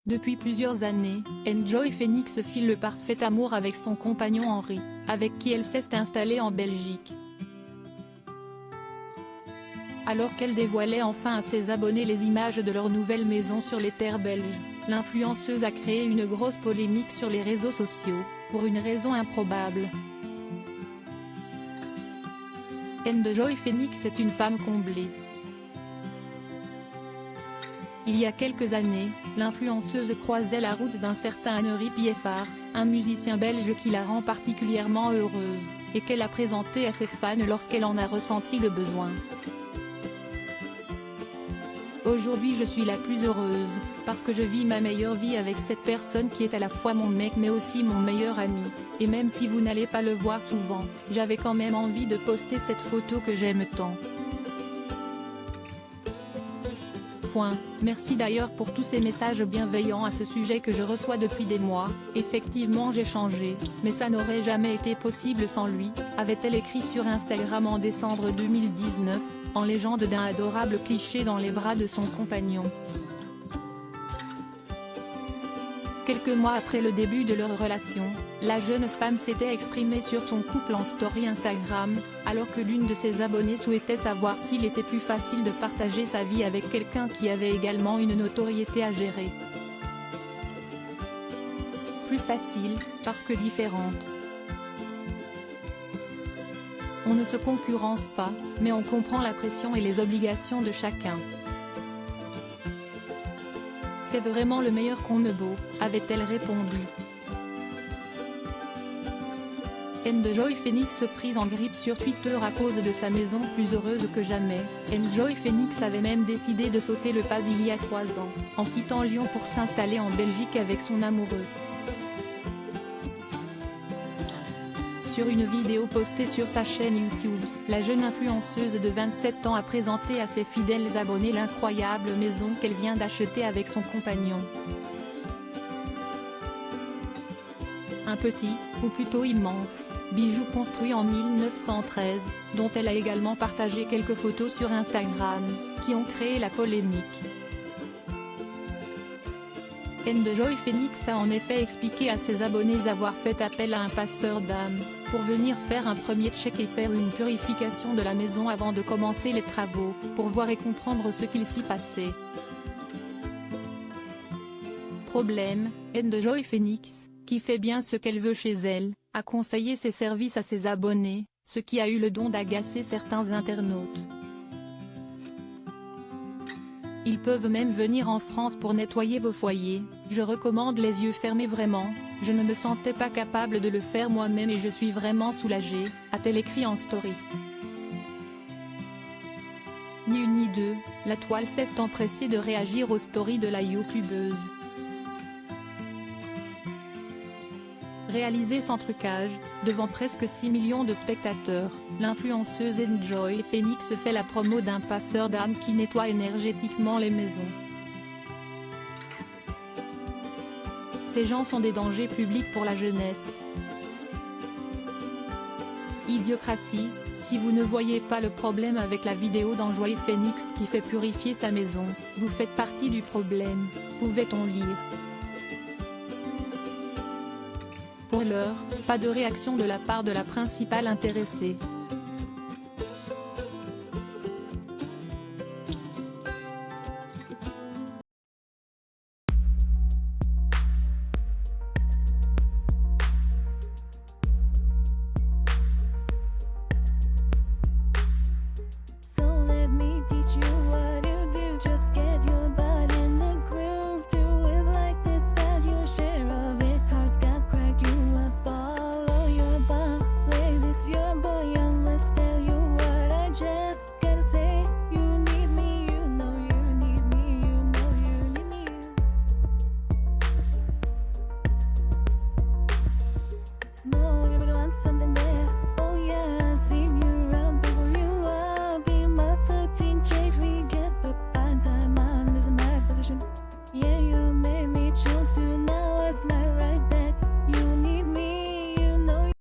Depuis plusieurs années, Enjoy Phoenix file le parfait amour avec son compagnon Henri, avec qui elle s'est installée en Belgique. Alors qu'elle dévoilait enfin à ses abonnés les images de leur nouvelle maison sur les terres belges, l'influenceuse a créé une grosse polémique sur les réseaux sociaux, pour une raison improbable. Enjoy Phoenix est une femme comblée. Il y a quelques années, l'influenceuse croisait la route d'un certain Henri Pieffard, un musicien belge qui la rend particulièrement heureuse, et qu'elle a présenté à ses fans lorsqu'elle en a ressenti le besoin. Aujourd'hui je suis la plus heureuse, parce que je vis ma meilleure vie avec cette personne qui est à la fois mon mec mais aussi mon meilleur ami, et même si vous n'allez pas le voir souvent, j'avais quand même envie de poster cette photo que j'aime tant. Merci d'ailleurs pour tous ces messages bienveillants à ce sujet que je reçois depuis des mois. Effectivement j'ai changé, mais ça n'aurait jamais été possible sans lui, avait-elle écrit sur Instagram en décembre 2019, en légende d'un adorable cliché dans les bras de son compagnon. Quelques mois après le début de leur relation, la jeune femme s'était exprimée sur son couple en story Instagram, alors que l'une de ses abonnées souhaitait savoir s'il était plus facile de partager sa vie avec quelqu'un qui avait également une notoriété à gérer. Plus facile, parce que différente. On ne se concurrence pas, mais on comprend la pression et les obligations de chacun. C'est vraiment le meilleur combo, avait-elle répondu. Enjoy Phoenix prise en grippe sur Twitter à cause de sa maison plus heureuse que jamais. Enjoy Phoenix avait même décidé de sauter le pas il y a 3 ans, en quittant Lyon pour s'installer en Belgique avec son amoureux. Sur une vidéo postée sur sa chaîne YouTube, la jeune influenceuse de 27 ans a présenté à ses fidèles abonnés l'incroyable maison qu'elle vient d'acheter avec son compagnon. Un petit, ou plutôt immense, bijou construit en 1913, dont elle a également partagé quelques photos sur Instagram, qui ont créé la polémique. Enjoy Phoenix a en effet expliqué à ses abonnés avoir fait appel à un passeur d'âme, pour venir faire un premier check et faire une purification de la maison avant de commencer les travaux, pour voir et comprendre ce qu'il s'y passait. Problème, Enjoy Phoenix, qui fait bien ce qu'elle veut chez elle, a conseillé ses services à ses abonnés, ce qui a eu le don d'agacer certains internautes. Ils peuvent même venir en France pour nettoyer vos foyers, je recommande les yeux fermés vraiment, je ne me sentais pas capable de le faire moi-même et je suis vraiment soulagée, a-t-elle écrit en story. Ni une ni deux, la toile s'est empressée de réagir aux stories de la youtubeuse. Réalisée sans trucage, devant presque 6 millions de spectateurs, l'influenceuse Enjoy Phoenix fait la promo d'un passeur d'âme qui nettoie énergétiquement les maisons. Ces gens sont des dangers publics pour la jeunesse. Idiocratie, si vous ne voyez pas le problème avec la vidéo d'Enjoy Phoenix qui fait purifier sa maison, vous faites partie du problème, pouvait-on lire. Pour l'heure, pas de réaction de la part de la principale intéressée.